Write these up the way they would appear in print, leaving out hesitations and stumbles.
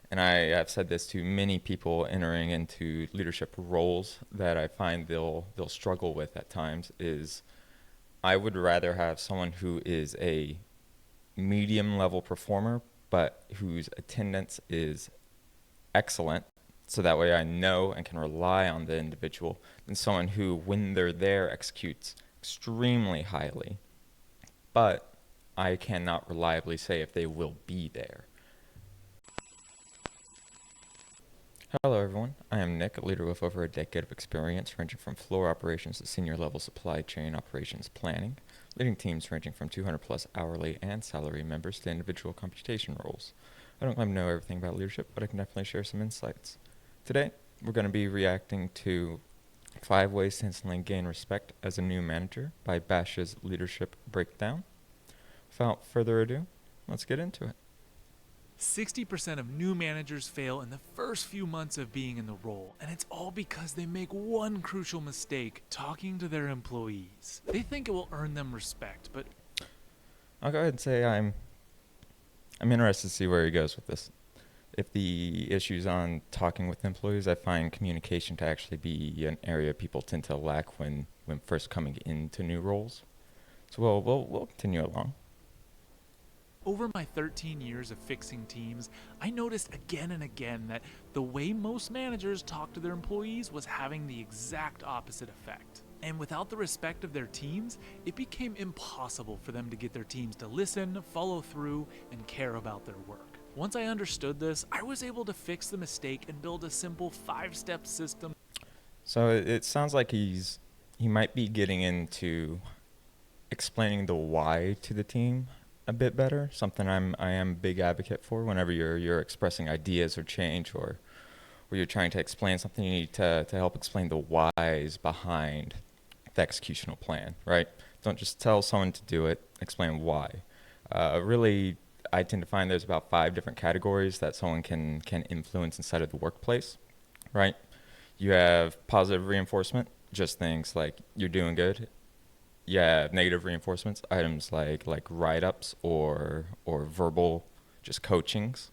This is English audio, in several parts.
and I have said this to many people entering into leadership roles that I find they'll struggle with at times, is I would rather have someone who is a medium level performer but whose attendance is excellent, so that way I know and can rely on the individual, than someone who, when they're there, executes extremely highly, but I cannot reliably say if they will be there. Hello everyone, I am Nick, a leader with over a decade of experience ranging from floor operations to senior level supply chain operations planning, leading teams ranging from 200 plus hourly and salary members to individual computation roles. I don't claim to know everything about leadership, but I can definitely share some insights. Today, we're going to be reacting to 5 Ways to Instantly Gain Respect as a New Manager by Bash's Leadership Breakdown. Without further ado, let's get into it. 60% of new managers fail in the first few months of being in the role, and it's all because they make one crucial mistake talking to their employees. They think it will earn them respect, but I'll go ahead and say I'm interested to see where he goes with this. If the issue's on talking with employees, I find communication to actually be an area people tend to lack when first coming into new roles. So we'll continue along. over my 13 years of fixing teams, I noticed again and again that the way most managers talk to their employees was having the exact opposite effect. And without the respect of their teams, it became impossible for them to get their teams to listen, follow through, and care about their work. Once I understood this, I was able to fix the mistake and build a simple 5-step system. So it sounds like he might be getting into explaining the why to the team a bit better. Something I am a big advocate for whenever you're expressing ideas or change, or you're trying to explain something. You need to help explain the whys behind the executional plan, right? Don't just tell someone to do it. Explain why. Really, I tend to find there's about 5 different categories that someone can influence inside of the workplace, right? You have positive reinforcement, just things like you're doing good. You have negative reinforcements, items like write-ups or verbal just coachings.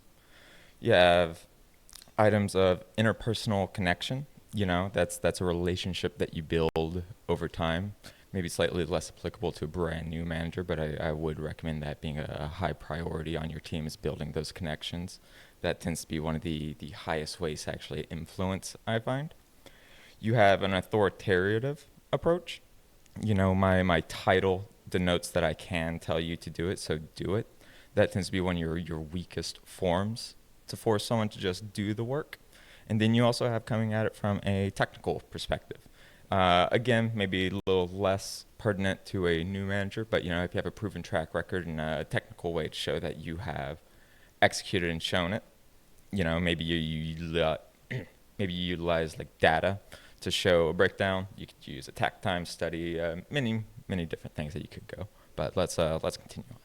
You have items of interpersonal connection. That's a relationship that you build over time. Maybe slightly less applicable to a brand new manager, but I would recommend that being a high priority on your team, is building those connections. That tends to be one of the highest ways to actually influence, I find. You have an authoritative approach. My title denotes that I can tell you to do it, so do it. That tends to be one of your weakest forms, to force someone to just do the work. And then you also have coming at it from a technical perspective. Again, maybe a little less pertinent to a new manager, but if you have a proven track record and a technical way to show that you have executed and shown it, maybe maybe you utilize like data to show a breakdown. You could use a takt time study, many different things that you could go. But let's continue on.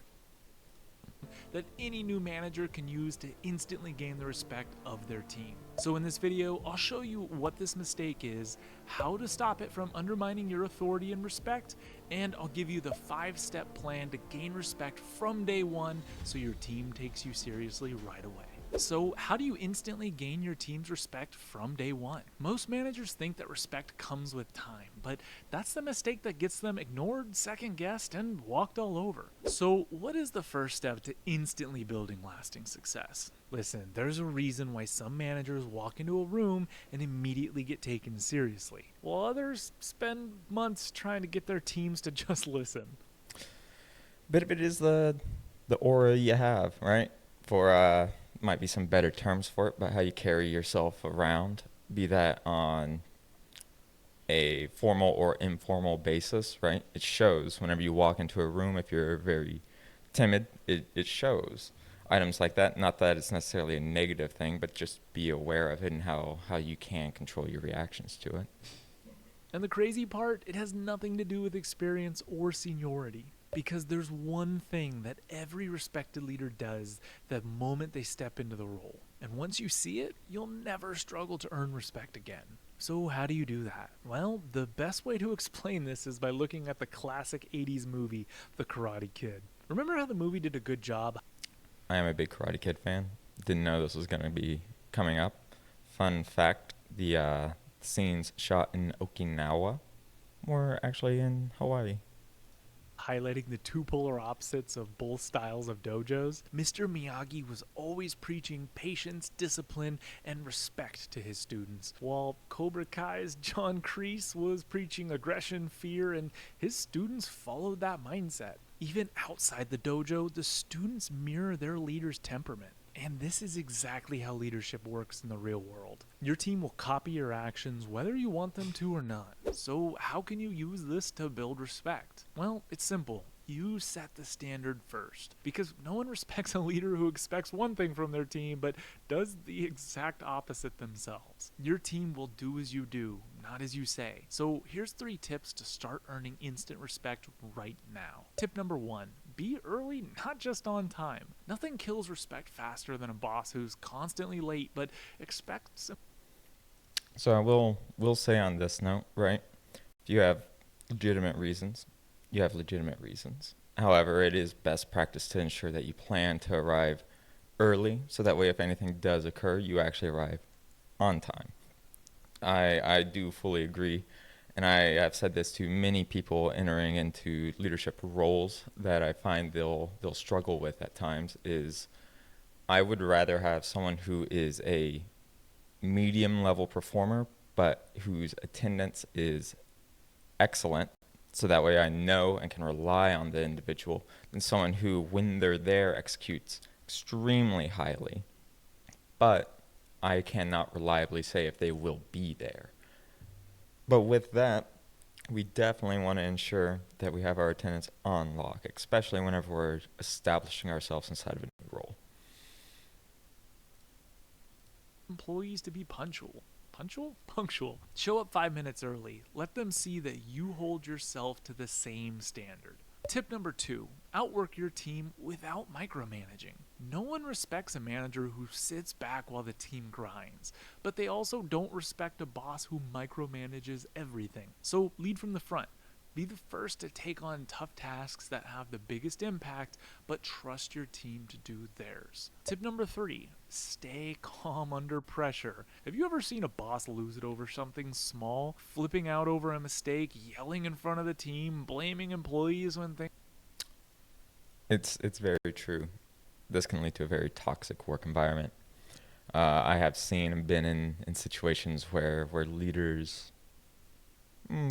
That any new manager can use to instantly gain the respect of their team. So in this video, I'll show you what this mistake is, how to stop it from undermining your authority and respect, and I'll give you the 5-step plan to gain respect from day one so your team takes you seriously right away. So how do you instantly gain your team's respect from day one? Most managers think that respect comes with time, but that's the mistake that gets them ignored, second-guessed, and walked all over. So what is the first step to instantly building lasting success? Listen, there's a reason why some managers walk into a room and immediately get taken seriously, while others spend months trying to get their teams to just listen. Bit of it is the aura you have, right? For might be some better terms for it, but how you carry yourself around, be that on a formal or informal basis, right? It shows whenever you walk into a room. If you're very timid, it shows. Items like that, not that it's necessarily a negative thing, but just be aware of it and how you can control your reactions to it. And the crazy part, it has nothing to do with experience or seniority. Because there's one thing that every respected leader does the moment they step into the role. And once you see it, you'll never struggle to earn respect again. So how do you do that? Well, the best way to explain this is by looking at the classic 80s movie, The Karate Kid. Remember how the movie did a good job? I am a big Karate Kid fan. didn't know this was going to be coming up. Fun fact, the scenes shot in Okinawa were actually in Hawaii. Highlighting the two polar opposites of both styles of dojos, Mr. Miyagi was always preaching patience, discipline, and respect to his students, while Cobra Kai's John Kreese was preaching aggression, fear, and his students followed that mindset. Even outside the dojo, the students mirror their leader's temperament. And this is exactly how leadership works in the real world. Your team will copy your actions whether you want them to or not. So how can you use this to build respect? Well, it's simple. You set the standard first. Because no one respects a leader who expects one thing from their team but does the exact opposite themselves. Your team will do as you do, not as you say. So here's 3 tips to start earning instant respect right now. Tip number 1. Be early, not just on time. Nothing kills respect faster than a boss who's constantly late but expects. So I will say on this note, right? If you have legitimate reasons, you have legitimate reasons. However, it is best practice to ensure that you plan to arrive early, so that way if anything does occur, you actually arrive on time. I do fully agree, and I have said this to many people entering into leadership roles that I find they'll struggle with at times is I would rather have someone who is a medium level performer but whose attendance is excellent, so that way I know and can rely on the individual, than someone who, when they're there, executes extremely highly, but I cannot reliably say if they will be there. But with that, we definitely want to ensure that we have our attendance on lock, especially whenever we're establishing ourselves inside of a new role. Employees to be punctual. Punctual. Show up 5 minutes early. Let them see that you hold yourself to the same standard. Tip number 2, outwork your team without micromanaging. No one respects a manager who sits back while the team grinds, but they also don't respect a boss who micromanages everything. So lead from the front. Be the first to take on tough tasks that have the biggest impact, but trust your team to do theirs. Tip number 3, stay calm under pressure. Have you ever seen a boss lose it over something small, flipping out over a mistake, yelling in front of the team, blaming employees when things... It's very true. This can lead to a very toxic work environment. I have seen and been in situations where leaders,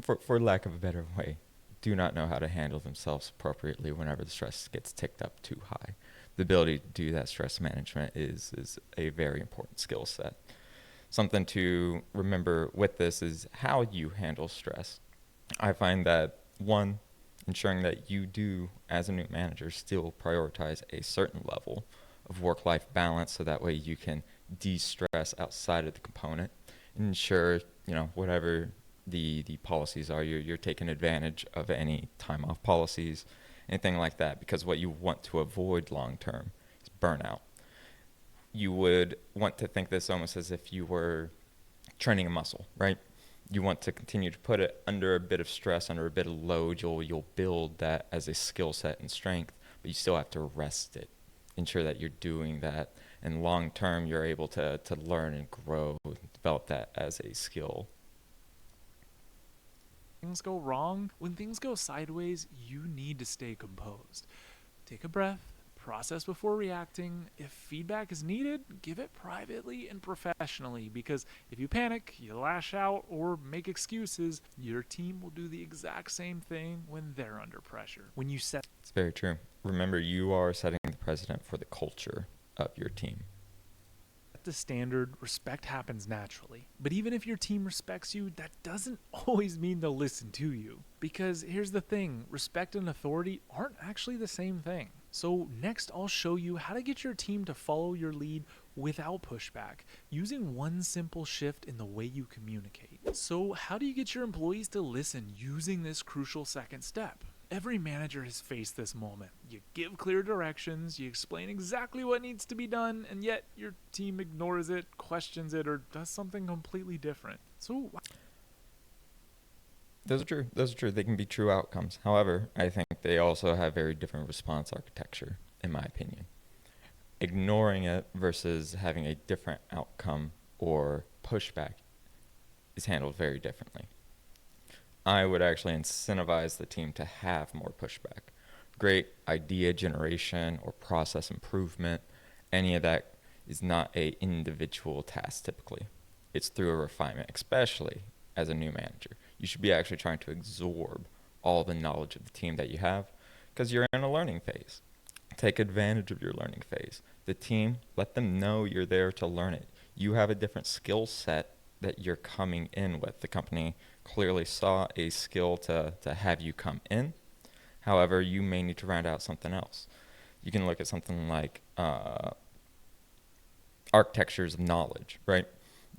for lack of a better way, do not know how to handle themselves appropriately whenever the stress gets ticked up too high. The ability to do that stress management is a very important skill set. Something to remember with this is how you handle stress. I find that, one, ensuring that you do, as a new manager, still prioritize a certain level of work-life balance, so that way you can de-stress outside of the component. Ensure, whatever the policies are, you're taking advantage of any time off policies, anything like that, because what you want to avoid long term is burnout. You would want to think this almost as if you were training a muscle, right? You want to continue to put it under a bit of stress, under a bit of load. You'll build that as a skill set and strength, but you still have to rest it. Ensure that you're doing that, and long term you're able to learn and grow, develop that as a skill. Things go wrong, when things go sideways, you need to stay composed. Take a breath, process before reacting. If feedback is needed, give it privately and professionally, because if you panic, you lash out, or make excuses, your team will do the exact same thing when they're under pressure. When you set It's very true. Remember, you are setting the precedent for the culture of your team. the standard, respect happens naturally. But even if your team respects you, that doesn't always mean they'll listen to you. Because here's the thing, respect and authority aren't actually the same thing. So next I'll show you how to get your team to follow your lead without pushback, using one simple shift in the way you communicate. So how do you get your employees to listen using this crucial second step? Every manager has faced this moment. You give clear directions, you explain exactly what needs to be done, and yet your team ignores it, questions it, or does something completely different. So Those are true. Those are true. They can be true outcomes. However, I think they also have very different response architecture, in my opinion. Ignoring it versus having a different outcome or pushback is handled very differently. I would actually incentivize the team to have more pushback. Great idea generation or process improvement, any of that is not a individual task typically. It's through a refinement, especially as a new manager. You should be actually trying to absorb all the knowledge of the team that you have because you're in a learning phase. Take advantage of your learning phase. The team, let them know you're there to learn it. You have a different skill set that you're coming in with. The company clearly saw a skill to have you come in. However, you may need to round out something else. You can look at something like architectures of knowledge, right?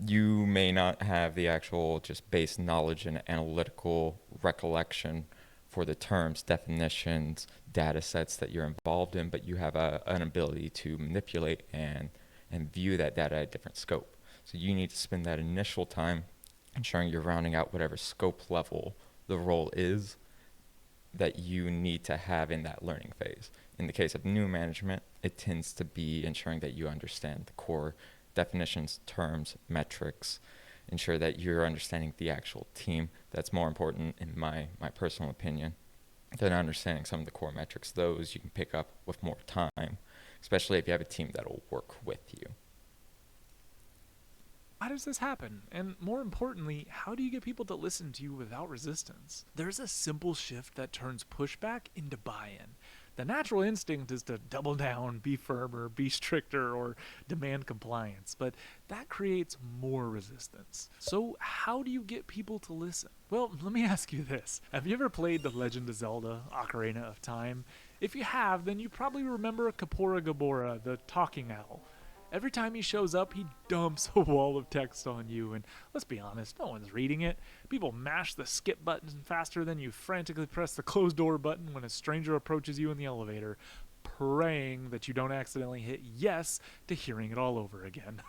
You may not have the actual just base knowledge and analytical recollection for the terms, definitions, data sets that you're involved in, but you have an ability to manipulate and view that data at a different scope. So you need to spend that initial time ensuring you're rounding out whatever scope level the role is that you need to have in that learning phase. In the case of new management, it tends to be ensuring that you understand the core definitions, terms, metrics, ensure that you're understanding the actual team. That's more important, in my personal opinion, than understanding some of the core metrics. Those you can pick up with more time, especially if you have a team that will work with you. How does this happen? And more importantly, how do you get people to listen to you without resistance? There's a simple shift that turns pushback into buy-in. The natural instinct is to double down, be firmer, be stricter, or demand compliance, but that creates more resistance. So how do you get people to listen? Well, let me ask you this. Have you ever played The Legend of Zelda: Ocarina of Time? If you have, then you probably remember Kapora Gabora, the talking owl. Every time he shows up, he dumps a wall of text on you, and let's be honest, no one's reading it. People mash the skip button faster than you frantically press the close door button when a stranger approaches you in the elevator, praying that you don't accidentally hit yes to hearing it all over again.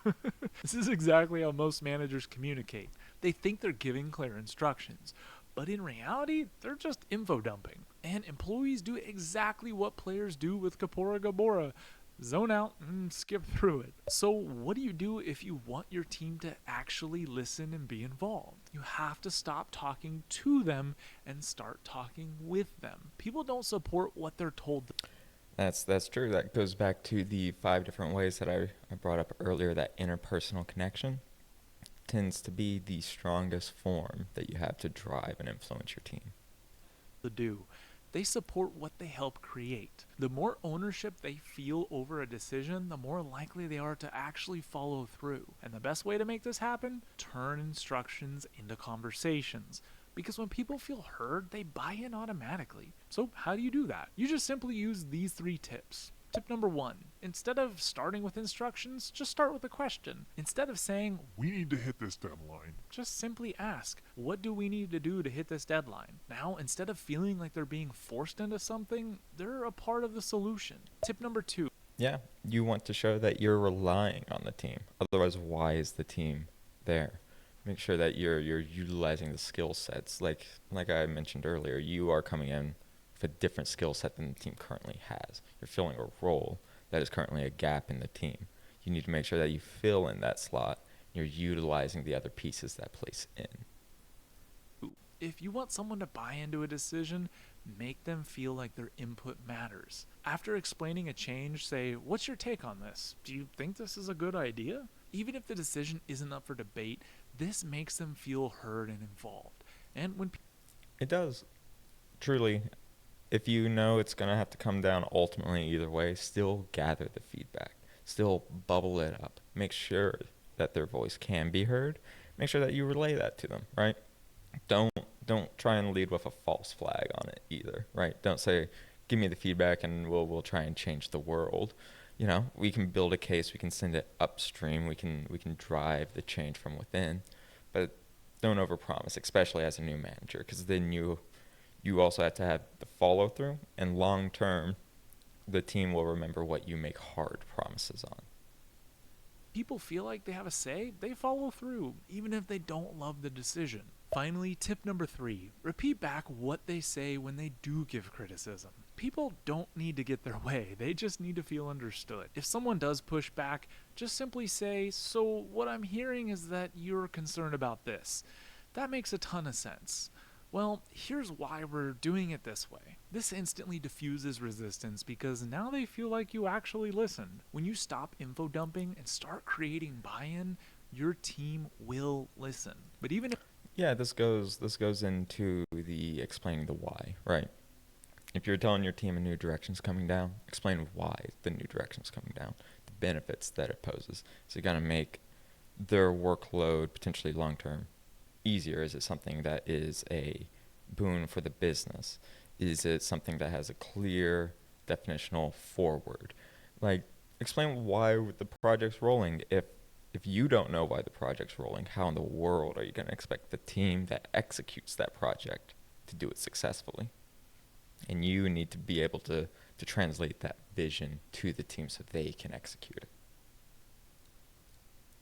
This is exactly how most managers communicate. They think they're giving clear instructions, but in reality, they're just info dumping. And employees do exactly what players do with Kapora Gabora: zone out and skip through it. So what do you do if you want your team to actually listen and be involved? You have to stop talking to them and start talking with them. People don't support what they're told. That's true. That goes back to the 5 different ways that I brought up earlier. That interpersonal connection tends to be the strongest form that you have to drive and influence your team. To do. They support what they help create. The more ownership they feel over a decision, the more likely they are to actually follow through. And the best way to make this happen? Turn instructions into conversations. Because when people feel heard, they buy in automatically. So how do you do that? You just simply use these 3 tips. Tip number 1, instead of starting with instructions, just start with a question. Instead of saying, We need to hit this deadline. just simply ask, what do we need to do to hit this deadline? Now, instead of feeling like they're being forced into something, they're a part of the solution. Tip number 2, Yeah, you want to show that you're relying on the team. Otherwise, why is the team there? Make sure that you're utilizing the skill sets. Like I mentioned earlier, you are coming in with a different skill set than the team currently has. You're filling a role that is currently a gap in the team. You need to make sure that you fill in that slot. You're utilizing the other pieces that place in. if you want someone to buy into a decision, make them feel like their input matters. After explaining a change, say, what's your take on this? Do you think this is a good idea? Even if the decision isn't up for debate, this makes them feel heard and involved. And when It does. Truly, if you know it's going to have to come down ultimately either way, still gather the feedback. Still bubble it up. Make sure that their voice can be heard. Make sure that you relay that to them, right? Don't try and lead with a false flag on it either, right? Don't say, give me the feedback and we'll try and change the world. You know, we can build a case, we can send it upstream, we can drive the change from within, but don't overpromise, especially as a new manager, because then you also have to have the follow through, and long term, the team will remember what you make hard promises on. people feel like they have a say, they follow through, even if they don't love the decision. Finally, tip number 3, repeat back what they say when they do give criticism. People don't need to get their way, they just need to feel understood. If someone does push back, just simply say, "So, what I'm hearing is that you're concerned about this." That makes a ton of sense. Well, here's why we're doing it this way. This instantly diffuses resistance because now they feel like you actually listened. When you stop info dumping and start creating buy-in, your team will listen. But even if Yeah, this goes into the explaining the why, right? If you're telling your team a new direction's coming down, explain why the new direction's coming down, the benefits that it poses. So you got to make their workload potentially long term easier. Is it something that is a boon for the business? Is it something that has a clear definitional forward? Like, explain why the project's rolling. If you don't know why the project's rolling, how in the world are you going to expect the team that executes that project to do it successfully? And you need to be able to translate that vision to the team so they can execute it.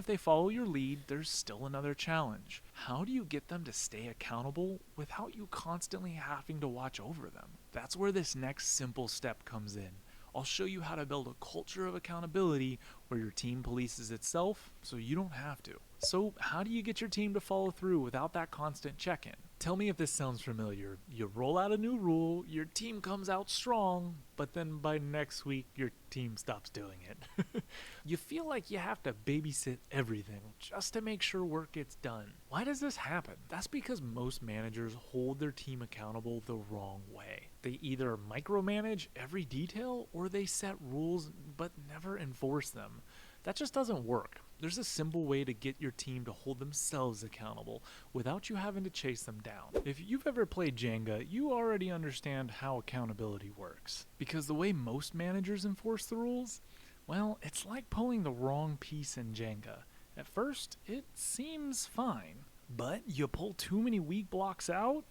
they follow your lead, there's still another challenge. How do you get them to stay accountable without you constantly having to watch over them? That's where this next simple step comes in. I'll show you how to build a culture of accountability where your team polices itself so you don't have to. So, how do you get your team to follow through without that constant check-in? Tell me if this sounds familiar. You roll out a new rule, your team comes out strong, but then by next week your team stops doing it. You feel like you have to babysit everything just to make sure work gets done. Why does this happen? That's because most managers hold their team accountable the wrong way. They either micromanage every detail or they set rules but never enforce them. That just doesn't work. There's a simple way to get your team to hold themselves accountable without you having to chase them down. If you've ever played Jenga, you already understand how accountability works. Because the way most managers enforce the rules, well, it's like pulling the wrong piece in Jenga. At first, it seems fine, but you pull too many weak blocks out,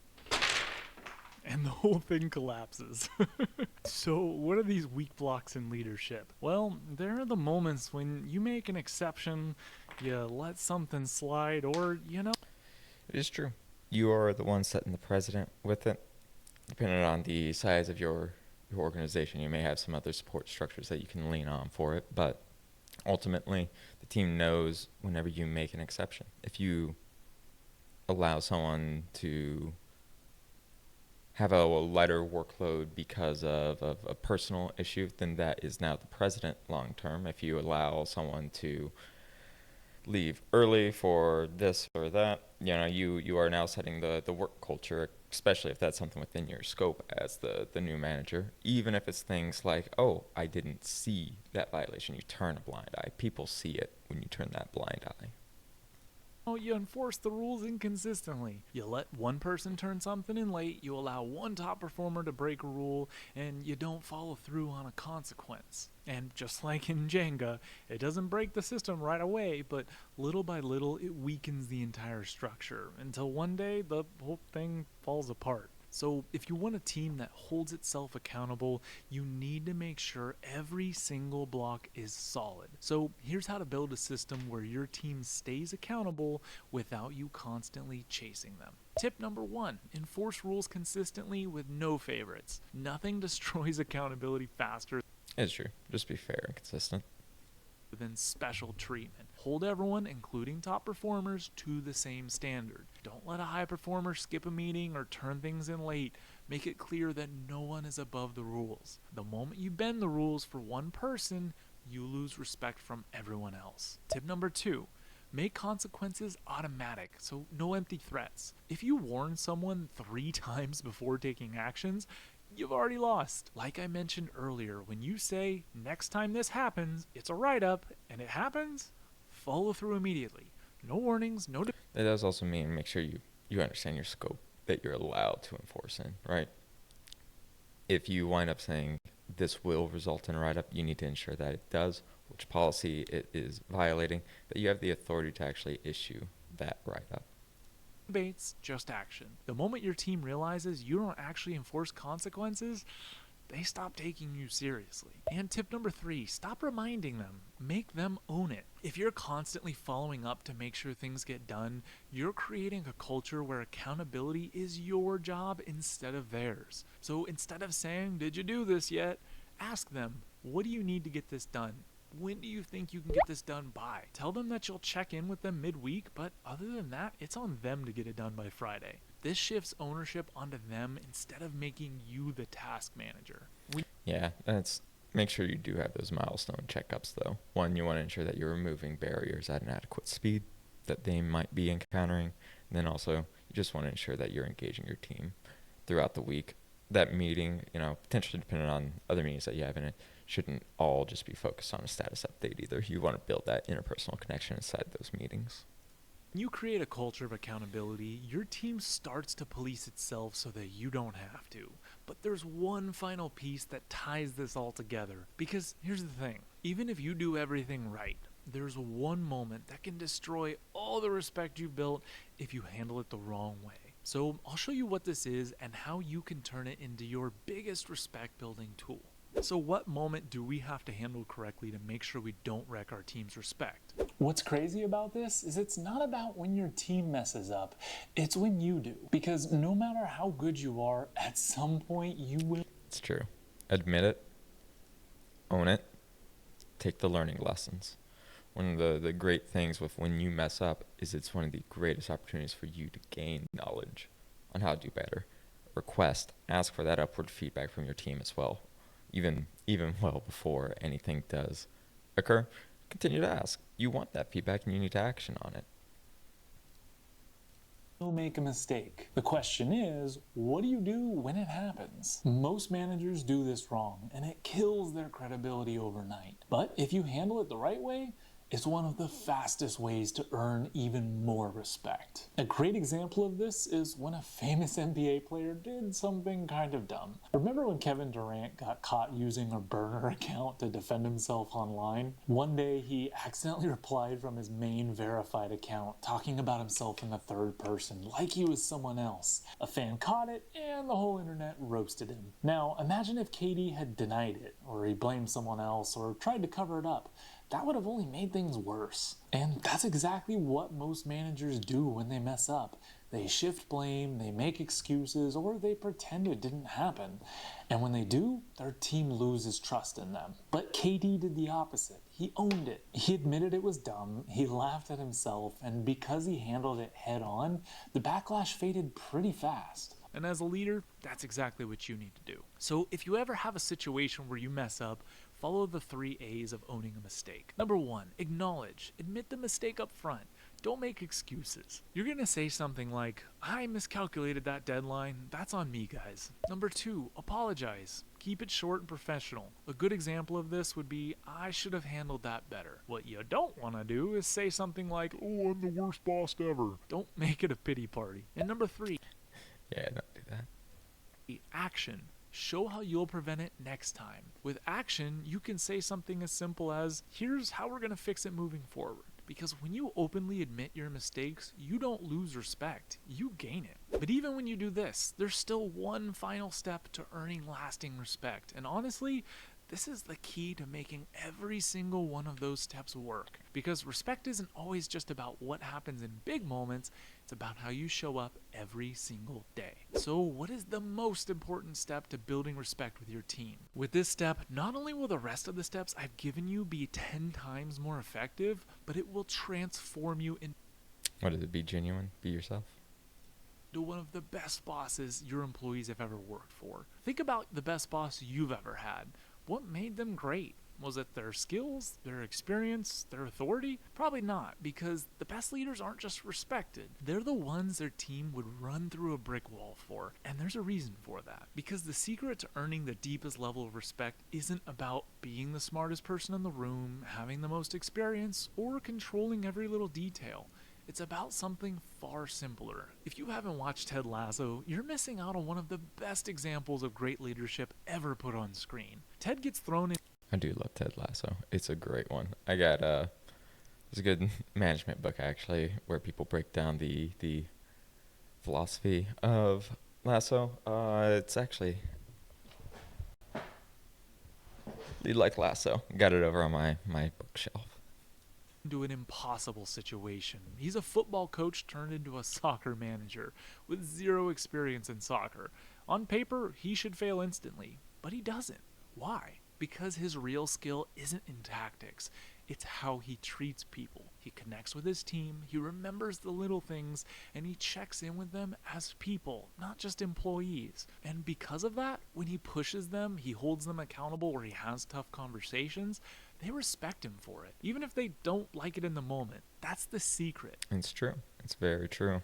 and the whole thing collapses. So, what are these weak blocks in leadership? Well, there are the moments when you make an exception, you let something slide, or, It is true. You are the one setting the precedent with it. Depending on the size of your organization, you may have some other support structures that you can lean on for it, but ultimately, the team knows whenever you make an exception. If you allow someone to have a lighter workload because of a personal issue, then that is now the precedent long term. If you allow someone to leave early for this or that, you are now setting the work culture, especially if that's something within your scope as the new manager. Even if it's things like, oh, I didn't see that violation, you turn a blind eye. People see it when you turn that blind eye. you enforce the rules inconsistently. You let one person turn something in late, you allow one top performer to break a rule, and you don't follow through on a consequence. And just like in Jenga, it doesn't break the system right away, but little by little it weakens the entire structure until one day the whole thing falls apart. So if you want a team that holds itself accountable, you need to make sure every single block is solid. So here's how to build a system where your team stays accountable without you constantly chasing them. Tip number 1, enforce rules consistently with no favorites. Nothing destroys accountability faster It's true. Just be fair and consistent. than special treatment. Hold everyone, including top performers, to the same standard. Don't let a high performer skip a meeting or turn things in late. Make it clear that no one is above the rules. The moment you bend the rules for one person, you lose respect from everyone else. Tip number 2, make consequences automatic, so no empty threats. If you warn someone 3 times before taking actions, you've already lost. Like I mentioned earlier, when you say, next time this happens, it's a write-up, and it happens, follow through immediately. No warnings, no... That does also mean make sure you understand your scope that you're allowed to enforce in, right? If you wind up saying this will result in a write-up, you need to ensure that it does, which policy it is violating, that you have the authority to actually issue that write-up. debates, just action. The moment your team realizes you don't actually enforce consequences, they stop taking you seriously. And tip number 3, stop reminding them. Make them own it. If you're constantly following up to make sure things get done, you're creating a culture where accountability is your job instead of theirs. So instead of saying, "Did you do this yet?" ask them, "What do you need to get this done? When do you think you can get this done by?" Tell them that you'll check in with them midweek, but other than that, it's on them to get it done by Friday. This shifts ownership onto them instead of making you the task manager. Yeah, that's make sure you do have those milestone checkups though. One, you want to ensure that you're removing barriers at an adequate speed that they might be encountering. And then also you just want to ensure that you're engaging your team throughout the week. That meeting, potentially depending on other meetings that you have in it, shouldn't all just be focused on a status update either. You want to build that interpersonal connection inside those meetings. When you create a culture of accountability, your team starts to police itself so that you don't have to. But there's one final piece that ties this all together. Because here's the thing, even if you do everything right, there's one moment that can destroy all the respect you've built if you handle it the wrong way. So I'll show you what this is and how you can turn it into your biggest respect building tool. So what moment do we have to handle correctly to make sure we don't wreck our team's respect? What's crazy about this is it's not about when your team messes up, it's when you do. Because no matter how good you are, at some point you will. It's true. Admit it, own it, take the learning lessons. One of the great things with when you mess up is it's one of the greatest opportunities for you to gain knowledge on how to do better. Ask for that upward feedback from your team as well. Even well before anything does occur, continue to ask. You want that feedback and you need to action on it. Will make a mistake. The question is, what do you do when it happens? Most managers do this wrong, and it kills their credibility overnight. But if you handle it the right way, it's one of the fastest ways to earn even more respect. A great example of this is when a famous NBA player did something kind of dumb. Remember when Kevin Durant got caught using a burner account to defend himself online? One day he accidentally replied from his main verified account, talking about himself in the third person, like he was someone else. A fan caught it, and the whole internet roasted him. Now, imagine if KD had denied it, or he blamed someone else, or tried to cover it up. That would have only made things worse. And that's exactly what most managers do when they mess up. They shift blame, they make excuses, or they pretend it didn't happen. And when they do, their team loses trust in them. But KD did the opposite. He owned it. He admitted it was dumb, he laughed at himself, and because he handled it head on, the backlash faded pretty fast. And as a leader, that's exactly what you need to do. So if you ever have a situation where you mess up, follow the 3 A's of owning a mistake. Number 1, acknowledge. Admit the mistake up front. Don't make excuses. You're going to say something like, "I miscalculated that deadline. That's on me, guys." Number 2, apologize. Keep it short and professional. A good example of this would be, "I should have handled that better." What you don't want to do is say something like, Oh, I'm the worst boss ever. Don't make it a pity party. And number 3, Yeah, don't do that. action. Show how you'll prevent it next time. With action, you can say something as simple as, "Here's how we're going to fix it moving forward." Because when you openly admit your mistakes, you don't lose respect, you gain it. But even when you do this, there's still one final step to earning lasting respect. And honestly, this is the key to making every single one of those steps work. Because respect isn't always just about what happens in big moments, it's about how you show up every single day. So what is the most important step to building respect with your team? With this step, not only will the rest of the steps I've given you be 10 times more effective, but it will transform you into What is it? Be genuine. Be yourself. one of the best bosses your employees have ever worked for. Think about the best boss you've ever had. What made them great? Was it their skills, their experience, their authority? Probably not, because the best leaders aren't just respected. They're the ones their team would run through a brick wall for, and there's a reason for that. Because the secret to earning the deepest level of respect isn't about being the smartest person in the room, having the most experience, or controlling every little detail. It's about something far simpler. If you haven't watched Ted Lasso, you're missing out on one of the best examples of great leadership ever put on screen. Ted gets thrown in. I do love Ted Lasso. It's a great one. I got there's a good management book actually where people break down the philosophy of Lasso. It's actually Lead like Lasso. Got it over on my bookshelf. Into an impossible situation. He's a football coach turned into a soccer manager with zero experience in soccer. On paper, he should fail instantly, but he doesn't. Why? Because his real skill isn't in tactics. It's how he treats people. He connects with his team, he remembers the little things, and he checks in with them as people, not just employees. And because of that, when he pushes them, he holds them accountable or he has tough conversations, they respect him for it. Even if they don't like it in the moment. That's the secret. It's true. It's very true.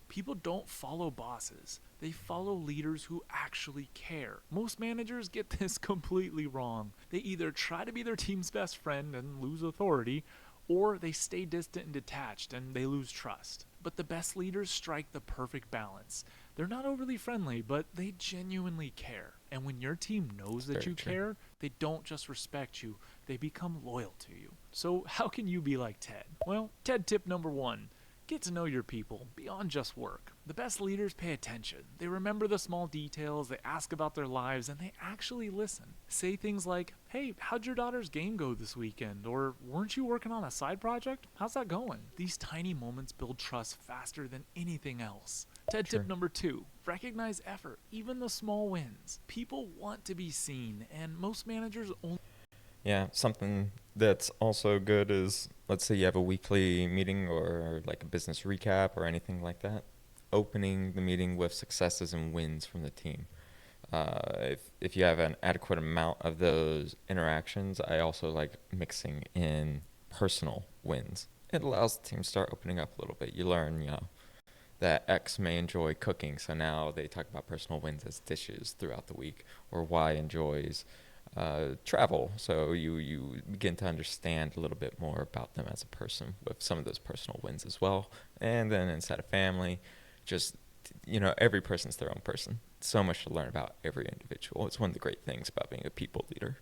People don't follow bosses. They follow leaders who actually care. Most managers get this completely wrong. They either try to be their team's best friend and lose authority, or they stay distant and detached and they lose trust. But the best leaders strike the perfect balance. They're not overly friendly, but they genuinely care. And when your team knows that Very you true. care, they don't just respect you, they become loyal to you. So how can you be like Ted? Well, Ted tip number 1. Get to know your people beyond just work. The best leaders pay attention. They remember the small details, they ask about their lives, and they actually listen. Say things like, "Hey, how'd your daughter's game go this weekend?" Or, "Weren't you working on a side project? How's that going?" These tiny moments build trust faster than anything else. Ted tip True. number 2. Recognize effort, even the small wins. People want to be seen, and most managers only Yeah, something that's also good is, let's say you have a weekly meeting or like a business recap or anything like that. Opening the meeting with successes and wins from the team. If you have an adequate amount of those interactions, I also like mixing in personal wins. It allows the team to start opening up a little bit. You learn, that X may enjoy cooking, so now they talk about personal wins as dishes throughout the week, or Y enjoys travel. So you begin to understand a little bit more about them as a person with some of those personal wins as well. And then inside a family, just, every person's their own person. So much to learn about every individual. It's one of the great things about being a people leader.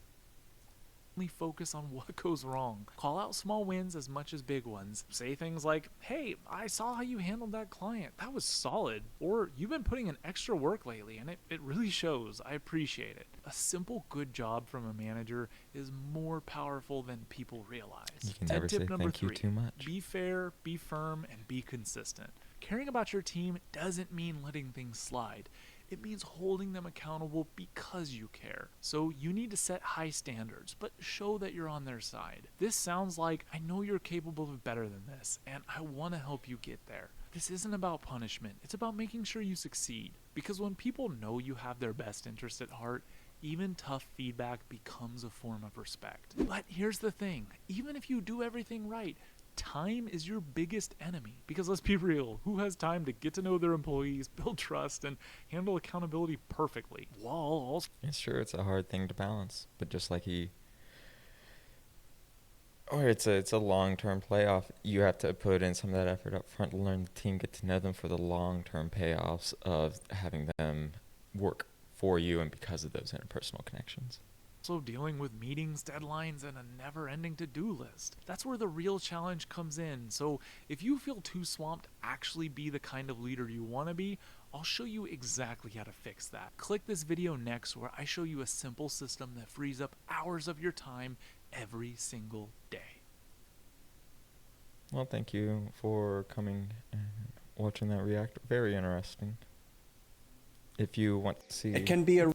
focus on what goes wrong. Call out small wins as much as big ones. Say things like, "Hey, I saw how you handled that client. That was solid." Or, "You've been putting in extra work lately and it really shows. I appreciate it." A simple good job from a manager is more powerful than people realize. You can Ted never tip say number thank you 3. too much. Be fair, be firm, and be consistent. Caring about your team doesn't mean letting things slide. It means holding them accountable because you care. So you need to set high standards, but show that you're on their side. This sounds like, "I know you're capable of better than this, and I want to help you get there." This isn't about punishment. It's about making sure you succeed. Because when people know you have their best interest at heart, even tough feedback becomes a form of respect. But here's the thing, even if you do everything right, time is your biggest enemy. Because let's be real, who has time to get to know their employees, build trust, and handle accountability perfectly, while also It's true, it's a hard thing to balance, but just like it's a long-term playoff. You have to put in some of that effort up front to learn the team, get to know them for the long-term payoffs of having them work for you and because of those interpersonal connections. dealing with meetings, deadlines, and a never-ending to-do list. That's where the real challenge comes in. So if you feel too swamped to actually be the kind of leader you want to be, I'll show you exactly how to fix that. Click this video next where I show you a simple system that frees up hours of your time every single day. Well, thank you for coming and watching that react. Very interesting. If you want to see It can be a